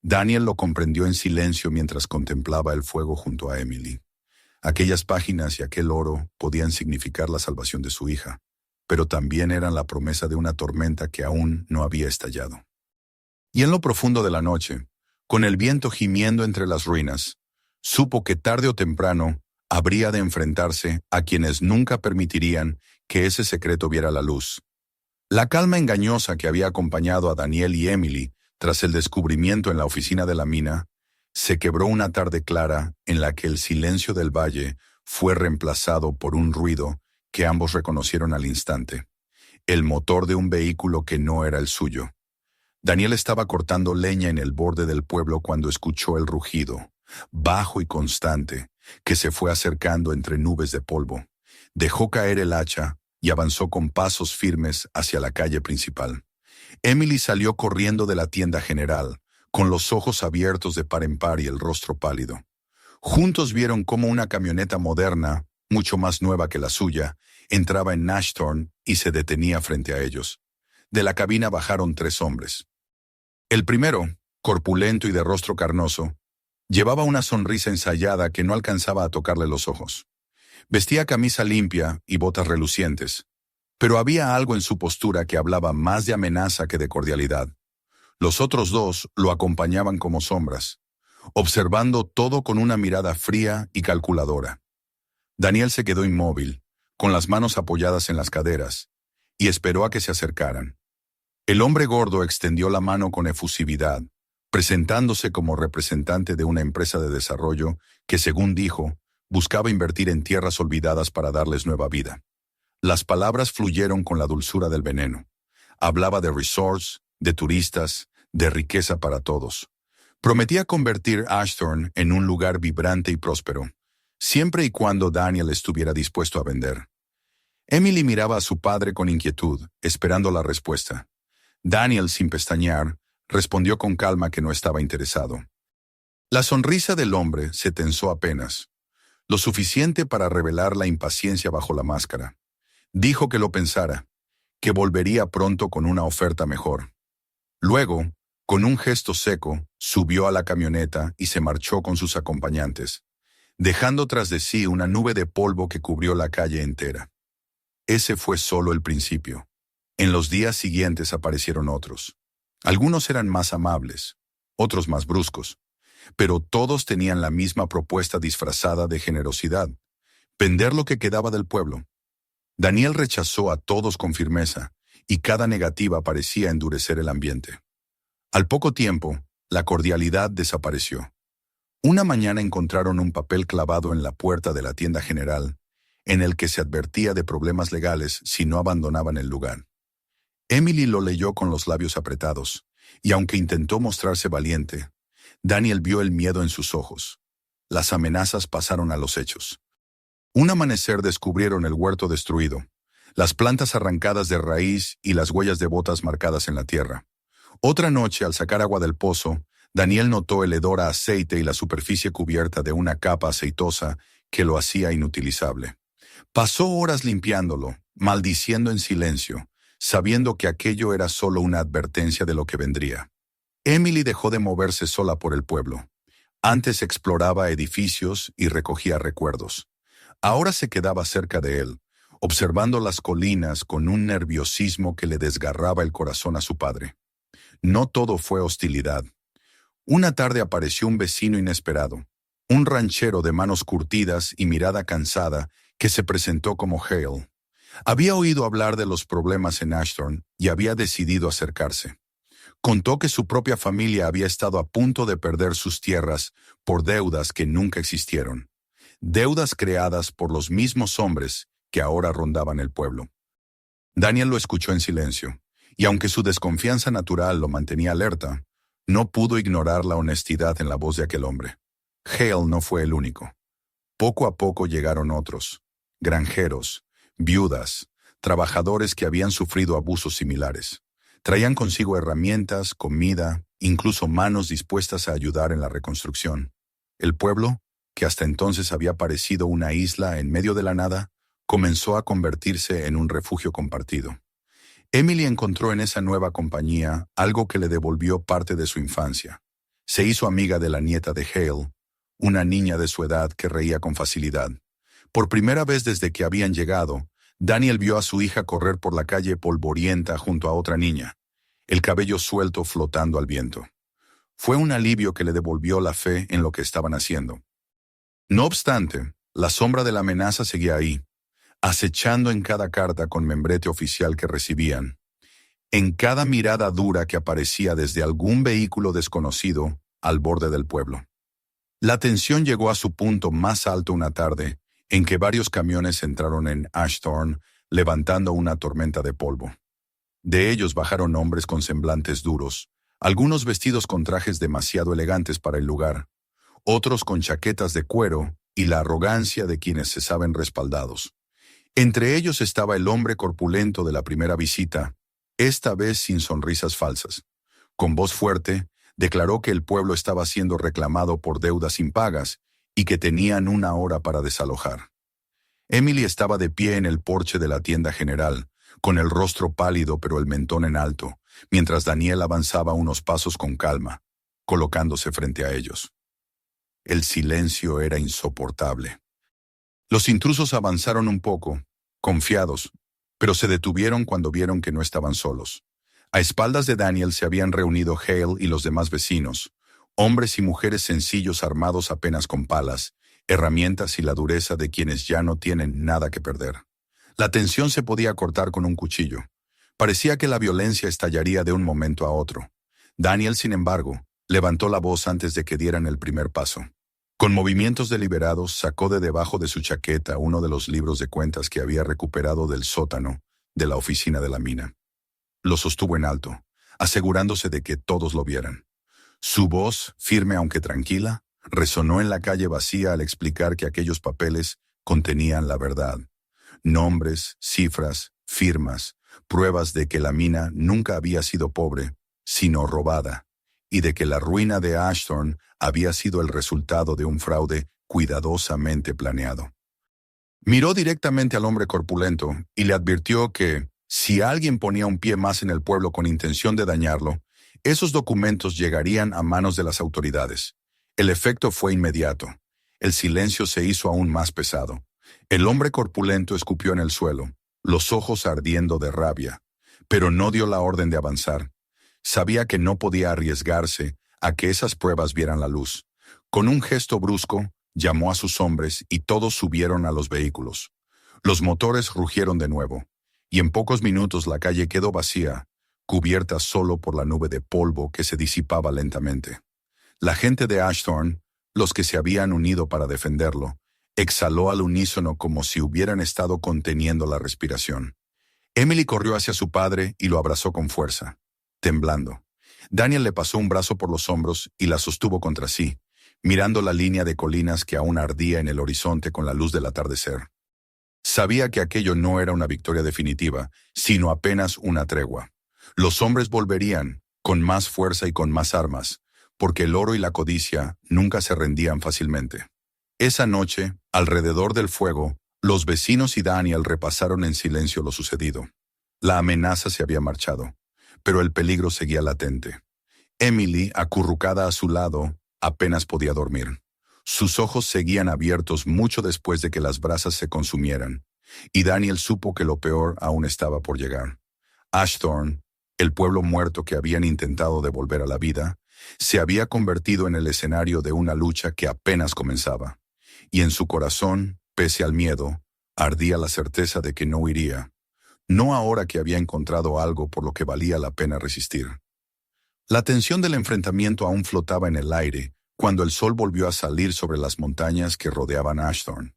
Daniel lo comprendió en silencio mientras contemplaba el fuego junto a Emily. Aquellas páginas y aquel oro podían significar la salvación de su hija, pero también eran la promesa de una tormenta que aún no había estallado. Y en lo profundo de la noche, con el viento gimiendo entre las ruinas, supo que tarde o temprano habría de enfrentarse a quienes nunca permitirían que ese secreto viera la luz. La calma engañosa que había acompañado a Daniel y Emily tras el descubrimiento en la oficina de la mina se quebró una tarde clara en la que el silencio del valle fue reemplazado por un ruido que ambos reconocieron al instante: el motor de un vehículo que no era el suyo. Daniel estaba cortando leña en el borde del pueblo cuando escuchó el rugido, bajo y constante, que se fue acercando entre nubes de polvo. Dejó caer el hacha y avanzó con pasos firmes hacia la calle principal. Emily salió corriendo de la tienda general, con los ojos abiertos de par en par y el rostro pálido. Juntos vieron cómo una camioneta moderna, mucho más nueva que la suya, entraba en Ashthorne y se detenía frente a ellos. De la cabina bajaron 3 hombres. El primero, corpulento y de rostro carnoso, llevaba una sonrisa ensayada que no alcanzaba a tocarle los ojos. Vestía camisa limpia y botas relucientes, pero había algo en su postura que hablaba más de amenaza que de cordialidad. Los otros 2 lo acompañaban como sombras, observando todo con una mirada fría y calculadora. Daniel se quedó inmóvil, con las manos apoyadas en las caderas, y esperó a que se acercaran. El hombre gordo extendió la mano con efusividad, presentándose como representante de una empresa de desarrollo que, según dijo, buscaba invertir en tierras olvidadas para darles nueva vida. Las palabras fluyeron con la dulzura del veneno. Hablaba de resorts, de turistas, de riqueza para todos. Prometía convertir Ashthorne en un lugar vibrante y próspero, siempre y cuando Daniel estuviera dispuesto a vender. Emily miraba a su padre con inquietud, esperando la respuesta. Daniel, sin pestañear, respondió con calma que no estaba interesado. La sonrisa del hombre se tensó apenas, lo suficiente para revelar la impaciencia bajo la máscara. Dijo que lo pensara, que volvería pronto con una oferta mejor. Luego, con un gesto seco, subió a la camioneta y se marchó con sus acompañantes, dejando tras de sí una nube de polvo que cubrió la calle entera. Ese fue solo el principio. En los días siguientes aparecieron otros. Algunos eran más amables, otros más bruscos, pero todos tenían la misma propuesta disfrazada de generosidad: vender lo que quedaba del pueblo. Daniel rechazó a todos con firmeza, y cada negativa parecía endurecer el ambiente. Al poco tiempo, la cordialidad desapareció. Una mañana encontraron un papel clavado en la puerta de la tienda general, en el que se advertía de problemas legales si no abandonaban el lugar. Emily lo leyó con los labios apretados, y aunque intentó mostrarse valiente, Daniel vio el miedo en sus ojos. Las amenazas pasaron a los hechos. Un amanecer descubrieron el huerto destruido, las plantas arrancadas de raíz y las huellas de botas marcadas en la tierra. Otra noche, al sacar agua del pozo, Daniel notó el hedor a aceite y la superficie cubierta de una capa aceitosa que lo hacía inutilizable. Pasó horas limpiándolo, maldiciendo en silencio, sabiendo que aquello era solo una advertencia de lo que vendría. Emily dejó de moverse sola por el pueblo. Antes exploraba edificios y recogía recuerdos. Ahora se quedaba cerca de él, observando las colinas con un nerviosismo que le desgarraba el corazón a su padre. No todo fue hostilidad. Una tarde apareció un vecino inesperado, un ranchero de manos curtidas y mirada cansada que se presentó como Hale. Había oído hablar de los problemas en Ashton y había decidido acercarse. Contó que su propia familia había estado a punto de perder sus tierras por deudas que nunca existieron. Deudas creadas por los mismos hombres que ahora rondaban el pueblo. Daniel lo escuchó en silencio, y aunque su desconfianza natural lo mantenía alerta, no pudo ignorar la honestidad en la voz de aquel hombre. Hale no fue el único. Poco a poco llegaron otros: granjeros, viudas, trabajadores que habían sufrido abusos similares. Traían consigo herramientas, comida, incluso manos dispuestas a ayudar en la reconstrucción. El pueblo, que hasta entonces había parecido una isla en medio de la nada, comenzó a convertirse en un refugio compartido. Emily encontró en esa nueva compañía algo que le devolvió parte de su infancia. Se hizo amiga de la nieta de Hale, una niña de su edad que reía con facilidad. Por primera vez desde que habían llegado, Daniel vio a su hija correr por la calle polvorienta junto a otra niña, el cabello suelto flotando al viento. Fue un alivio que le devolvió la fe en lo que estaban haciendo. No obstante, la sombra de la amenaza seguía ahí, acechando en cada carta con membrete oficial que recibían, en cada mirada dura que aparecía desde algún vehículo desconocido al borde del pueblo. La tensión llegó a su punto más alto una tarde, en que varios camiones entraron en Ashthorne, levantando una tormenta de polvo. De ellos bajaron hombres con semblantes duros, algunos vestidos con trajes demasiado elegantes para el lugar, otros con chaquetas de cuero y la arrogancia de quienes se saben respaldados. Entre ellos estaba el hombre corpulento de la primera visita, esta vez sin sonrisas falsas. Con voz fuerte, declaró que el pueblo estaba siendo reclamado por deudas impagas y que tenían 1 hora para desalojar. Emily estaba de pie en el porche de la tienda general, con el rostro pálido pero el mentón en alto, mientras Daniel avanzaba unos pasos con calma, colocándose frente a ellos. El silencio era insoportable. Los intrusos avanzaron un poco, confiados, pero se detuvieron cuando vieron que no estaban solos. A espaldas de Daniel se habían reunido Hale y los demás vecinos, hombres y mujeres sencillos armados apenas con palas, herramientas y la dureza de quienes ya no tienen nada que perder. La tensión se podía cortar con un cuchillo. Parecía que la violencia estallaría de un momento a otro. Daniel, sin embargo, levantó la voz antes de que dieran el primer paso. Con movimientos deliberados sacó de debajo de su chaqueta uno de los libros de cuentas que había recuperado del sótano de la oficina de la mina. Lo sostuvo en alto, asegurándose de que todos lo vieran. Su voz, firme aunque tranquila, resonó en la calle vacía al explicar que aquellos papeles contenían la verdad. Nombres, cifras, firmas, pruebas de que la mina nunca había sido pobre, sino robada, y de que la ruina de Ashthorne había sido el resultado de un fraude cuidadosamente planeado. Miró directamente al hombre corpulento y le advirtió que, Si alguien ponía un pie más en el pueblo con intención de dañarlo, esos documentos llegarían a manos de las autoridades. El efecto fue inmediato. El silencio se hizo aún más pesado. El hombre corpulento escupió en el suelo, los ojos ardiendo de rabia, pero no dio la orden de avanzar. Sabía que no podía arriesgarse a que esas pruebas vieran la luz. Con un gesto brusco, llamó a sus hombres y todos subieron a los vehículos. Los motores rugieron de nuevo, y en pocos minutos la calle quedó vacía, cubierta solo por la nube de polvo que se disipaba lentamente. La gente de Ashthorne, los que se habían unido para defenderlo, exhaló al unísono como si hubieran estado conteniendo la respiración. Emily corrió hacia su padre y lo abrazó con fuerza, temblando. Daniel le pasó un brazo por los hombros y la sostuvo contra sí, mirando la línea de colinas que aún ardía en el horizonte con la luz del atardecer. Sabía que aquello no era una victoria definitiva, sino apenas una tregua. Los hombres volverían, con más fuerza y con más armas, porque el oro y la codicia nunca se rendían fácilmente. Esa noche, alrededor del fuego, los vecinos y Daniel repasaron en silencio lo sucedido. La amenaza se había marchado, pero el peligro seguía latente. Emily, acurrucada a su lado, apenas podía dormir. Sus ojos seguían abiertos mucho después de que las brasas se consumieran, y Daniel supo que lo peor aún estaba por llegar. Ashthorne, el pueblo muerto que habían intentado devolver a la vida, se había convertido en el escenario de una lucha que apenas comenzaba, y en su corazón, pese al miedo, ardía la certeza de que no huiría, no ahora que había encontrado algo por lo que valía la pena resistir. La tensión del enfrentamiento aún flotaba en el aire cuando el sol volvió a salir sobre las montañas que rodeaban Ashthorne.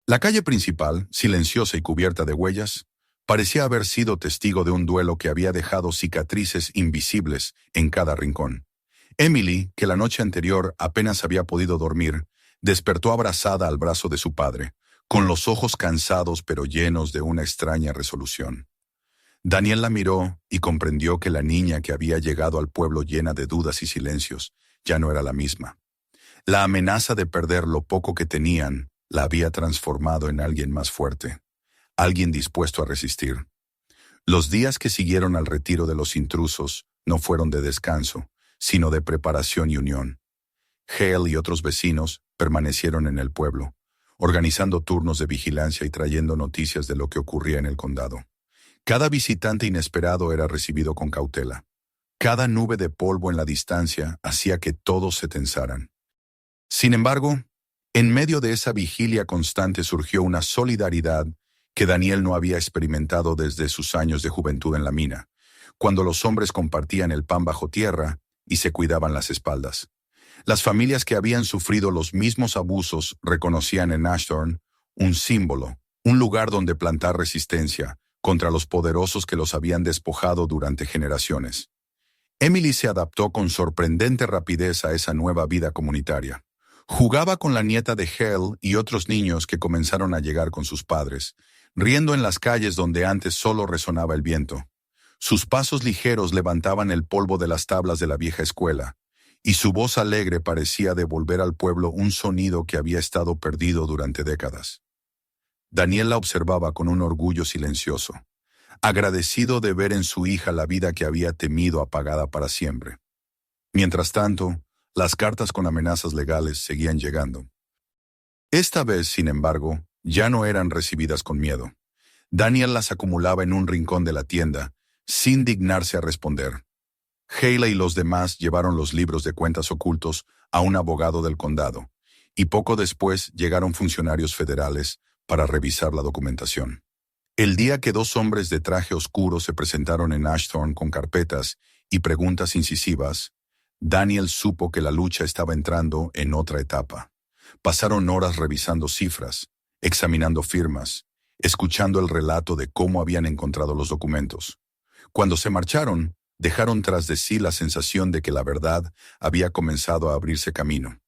La calle principal, silenciosa y cubierta de huellas, parecía haber sido testigo de un duelo que había dejado cicatrices invisibles en cada rincón. Emily, que la noche anterior apenas había podido dormir, despertó abrazada al brazo de su padre, con los ojos cansados pero llenos de una extraña resolución. Daniel la miró y comprendió que la niña que había llegado al pueblo llena de dudas y silencios ya no era la misma. La amenaza de perder lo poco que tenían la había transformado en alguien más fuerte, alguien dispuesto a resistir. Los días que siguieron al retiro de los intrusos no fueron de descanso, sino de preparación y unión. Hale y otros vecinos permanecieron en el pueblo, organizando turnos de vigilancia y trayendo noticias de lo que ocurría en el condado. Cada visitante inesperado era recibido con cautela. Cada nube de polvo en la distancia hacía que todos se tensaran. Sin embargo, en medio de esa vigilia constante surgió una solidaridad que Daniel no había experimentado desde sus años de juventud en la mina, cuando los hombres compartían el pan bajo tierra y se cuidaban las espaldas. Las familias que habían sufrido los mismos abusos reconocían en Ashthorne un símbolo, un lugar donde plantar resistencia contra los poderosos que los habían despojado durante generaciones. Emily se adaptó con sorprendente rapidez a esa nueva vida comunitaria. Jugaba con la nieta de Hale y otros niños que comenzaron a llegar con sus padres, riendo en las calles donde antes solo resonaba el viento. Sus pasos ligeros levantaban el polvo de las tablas de la vieja escuela, y su voz alegre parecía devolver al pueblo un sonido que había estado perdido durante décadas. Daniel la observaba con un orgullo silencioso, agradecido de ver en su hija la vida que había temido apagada para siempre. Mientras tanto, las cartas con amenazas legales seguían llegando. Esta vez, sin embargo, ya no eran recibidas con miedo. Daniel las acumulaba en un rincón de la tienda, sin dignarse a responder. Hale y los demás llevaron los libros de cuentas ocultos a un abogado del condado, y poco después llegaron funcionarios federales para revisar la documentación. El día que dos hombres de traje oscuro se presentaron en Ashthorne con carpetas y preguntas incisivas, Daniel supo que la lucha estaba entrando en otra etapa. Pasaron horas revisando cifras, examinando firmas, escuchando el relato de cómo habían encontrado los documentos. Cuando se marcharon, dejaron tras de sí la sensación de que la verdad había comenzado a abrirse camino.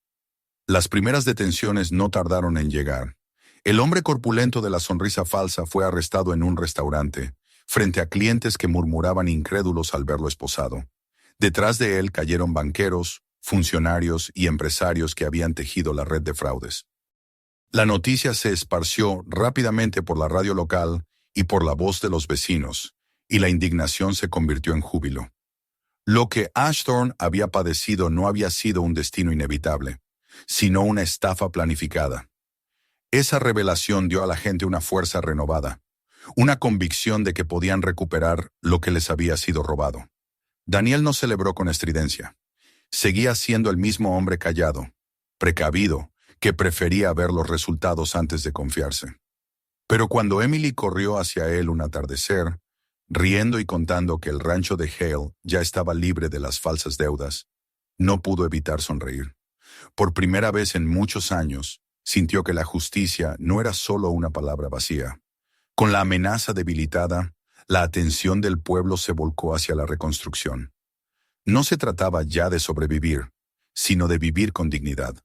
Las primeras detenciones no tardaron en llegar. El hombre corpulento de la sonrisa falsa fue arrestado en un restaurante, frente a clientes que murmuraban incrédulos al verlo esposado. Detrás de él cayeron banqueros, funcionarios y empresarios que habían tejido la red de fraudes. La noticia se esparció rápidamente por la radio local y por la voz de los vecinos, y la indignación se convirtió en júbilo. Lo que Ashthorne había padecido no había sido un destino inevitable, sino una estafa planificada. Esa revelación dio a la gente una fuerza renovada, una convicción de que podían recuperar lo que les había sido robado. Daniel no celebró con estridencia. Seguía siendo el mismo hombre callado, precavido, que prefería ver los resultados antes de confiarse. Pero cuando Emily corrió hacia él un atardecer, riendo y contando que el rancho de Hale ya estaba libre de las falsas deudas, no pudo evitar sonreír. Por primera vez en muchos años, sintió que la justicia no era solo una palabra vacía. Con la amenaza debilitada, la atención del pueblo se volcó hacia la reconstrucción. No se trataba ya de sobrevivir, sino de vivir con dignidad.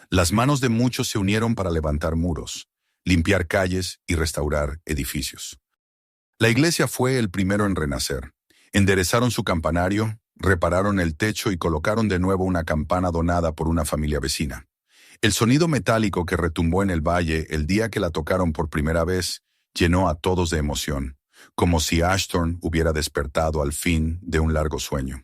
Las manos de muchos se unieron para levantar muros, limpiar calles y restaurar edificios. La iglesia fue el primero en renacer. Enderezaron su campanario, repararon el techo y colocaron de nuevo una campana donada por una familia vecina. El sonido metálico que retumbó en el valle el día que la tocaron por primera vez llenó a todos de emoción, como si Ashthorne hubiera despertado al fin de un largo sueño.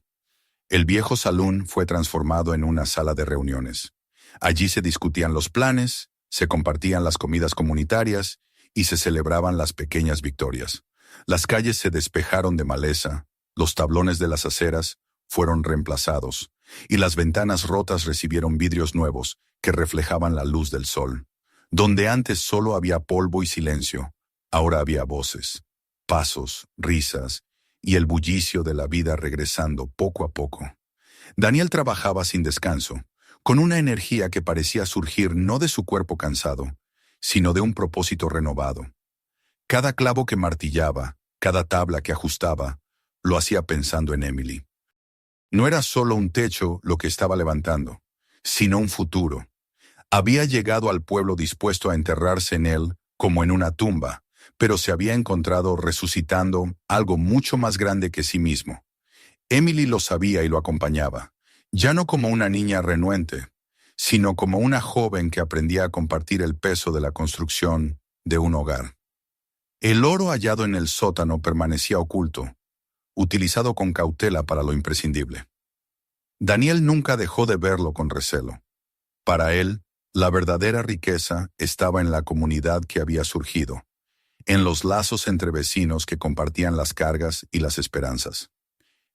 El viejo salón fue transformado en una sala de reuniones. Allí se discutían los planes, se compartían las comidas comunitarias y se celebraban las pequeñas victorias. Las calles se despejaron de maleza, los tablones de las aceras fueron reemplazados y las ventanas rotas recibieron vidrios nuevos que reflejaban la luz del sol. Donde antes solo había polvo y silencio, ahora había voces, pasos, risas y el bullicio de la vida regresando poco a poco. Daniel trabajaba sin descanso, con una energía que parecía surgir no de su cuerpo cansado, sino de un propósito renovado. Cada clavo que martillaba, cada tabla que ajustaba, lo hacía pensando en Emily. No era solo un techo lo que estaba levantando, sino un futuro. Había llegado al pueblo dispuesto a enterrarse en él como en una tumba, pero se había encontrado resucitando algo mucho más grande que sí mismo. Emily lo sabía y lo acompañaba, ya no como una niña renuente, sino como una joven que aprendía a compartir el peso de la construcción de un hogar. El oro hallado en el sótano permanecía oculto, utilizado con cautela para lo imprescindible. Daniel nunca dejó de verlo con recelo. Para él, la verdadera riqueza estaba en la comunidad que había surgido, en los lazos entre vecinos que compartían las cargas y las esperanzas.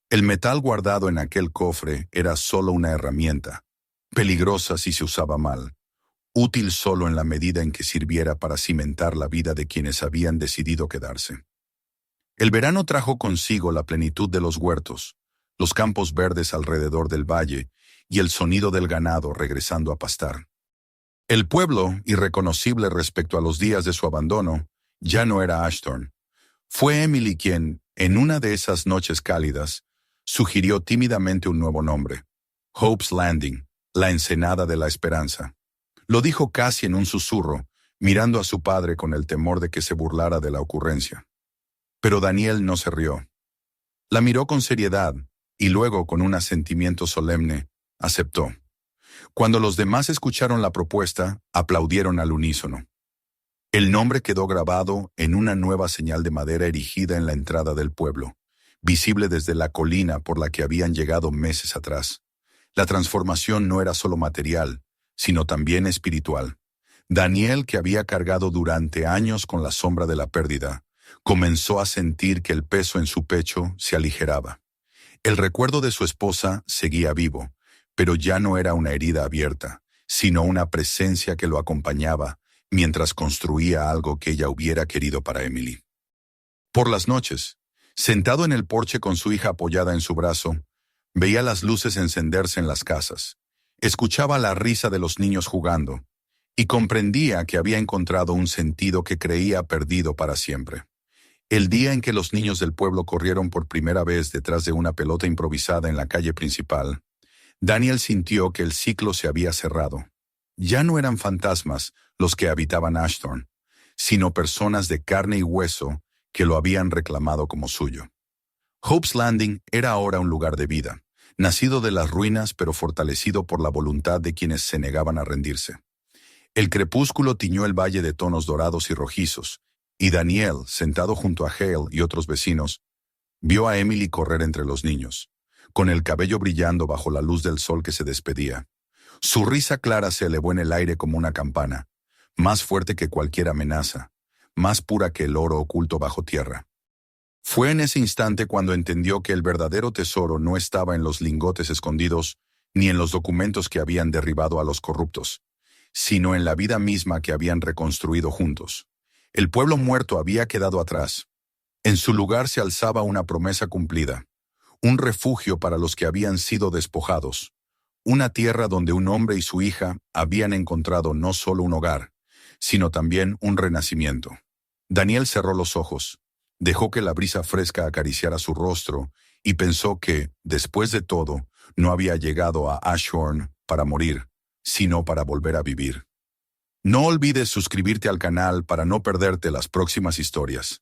El metal guardado en aquel cofre era solo una herramienta, peligrosa si se usaba mal, útil solo en la medida en que sirviera para cimentar la vida de quienes habían decidido quedarse. El verano trajo consigo la plenitud de los huertos, los campos verdes alrededor del valle y el sonido del ganado regresando a pastar. El pueblo, irreconocible respecto a los días de su abandono, ya no era Ashthorne. Fue Emily quien, en una de esas noches cálidas, sugirió tímidamente un nuevo nombre: Hope's Landing, la ensenada de la esperanza. Lo dijo casi en un susurro, mirando a su padre con el temor de que se burlara de la ocurrencia. Pero Daniel no se rió. La miró con seriedad y luego, con un asentimiento solemne, aceptó. Cuando los demás escucharon la propuesta, aplaudieron al unísono. El nombre quedó grabado en una nueva señal de madera erigida en la entrada del pueblo, visible desde la colina por la que habían llegado meses atrás. La transformación no era solo material, sino también espiritual. Daniel, que había cargado durante años con la sombra de la pérdida, comenzó a sentir que el peso en su pecho se aligeraba. El recuerdo de su esposa seguía vivo, pero ya no era una herida abierta, sino una presencia que lo acompañaba mientras construía algo que ella hubiera querido para Emily. Por las noches, sentado en el porche con su hija apoyada en su brazo, veía las luces encenderse en las casas, escuchaba la risa de los niños jugando y comprendía que había encontrado un sentido que creía perdido para siempre. El día en que los niños del pueblo corrieron por primera vez detrás de una pelota improvisada en la calle principal, Daniel sintió que el ciclo se había cerrado. Ya no eran fantasmas los que habitaban Ashthorne, sino personas de carne y hueso que lo habían reclamado como suyo. Hope's Landing era ahora un lugar de vida, nacido de las ruinas pero fortalecido por la voluntad de quienes se negaban a rendirse. El crepúsculo tiñó el valle de tonos dorados y rojizos, Y Daniel, sentado junto a Hale y otros vecinos, vio a Emily correr entre los niños, con el cabello brillando bajo la luz del sol que se despedía. Su risa clara se elevó en el aire como una campana, más fuerte que cualquier amenaza, más pura que el oro oculto bajo tierra. Fue en ese instante cuando entendió que el verdadero tesoro no estaba en los lingotes escondidos ni en los documentos que habían derribado a los corruptos, sino en la vida misma que habían reconstruido juntos. El pueblo muerto había quedado atrás. En su lugar se alzaba una promesa cumplida, un refugio para los que habían sido despojados, una tierra donde un hombre y su hija habían encontrado no solo un hogar, sino también un renacimiento. Daniel cerró los ojos, dejó que la brisa fresca acariciara su rostro y pensó que, después de todo, no había llegado a Ashbourne para morir, sino para volver a vivir. No olvides suscribirte al canal para no perderte las próximas historias.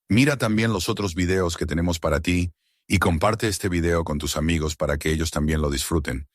Mira también los otros videos que tenemos para ti y comparte este video con tus amigos para que ellos también lo disfruten.